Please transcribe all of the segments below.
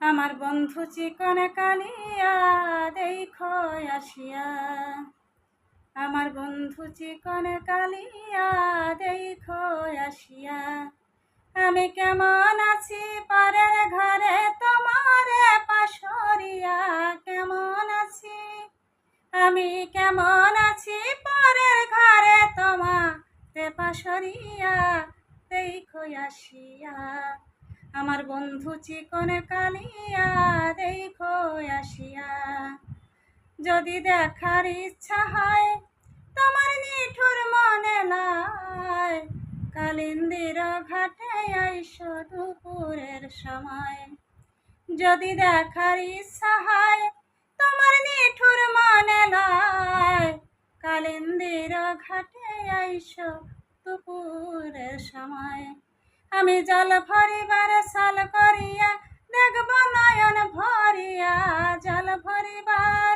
আমার বন্ধু চিকন কালিয়া দেখো আসিয়া, আমার বন্ধু চিকন কালিয়া দেখো আসিয়া। আমি কেমন আছি পরের ঘরে তোমারে পাশরিয়া, কেমন আছি আমি কেমন আছি পরের ঘরে তোমারে পাশরিয়া দেখো আসিয়া। আমার বন্ধু চিকন কালিয়া দেখো আসিয়া। যদি দেখার ইচ্ছা হয় তোমার নিঠুর মনে নাই, কালিন্দির ঘাটে আইসো দুপুরের সময়। যদি দেখার ইচ্ছা হয় তোমার নিঠুর মনে নাই, কালিন্দির ঘাটে আইসো দুপুরের সময়। আমি জল ভরিবার সাল করিয়া দেখব নয়ন ভরিয়া, জল ভরিবার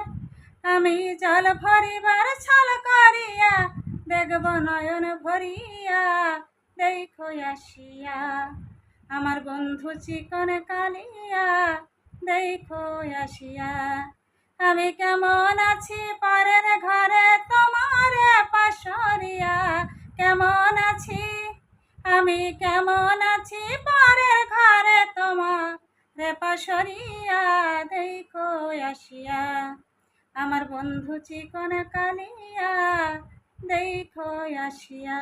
আমি জল ভরিবার ছাল করিয়া দেখব নয়ন ভরিয়া দেখো আসিয়া। আমার বন্ধু চিকন কালিয়া দেখো আসিয়া। আমি কেমন আছি পরের ঘরে তোমারে পাশরিয়া, কেমন আছি আমি কেমন আছি পরের ঘরে তোমারে পাশরিয়া দেখো আসিয়া। আমার বন্ধু চিকন কালিয়া দেখো আসিয়া।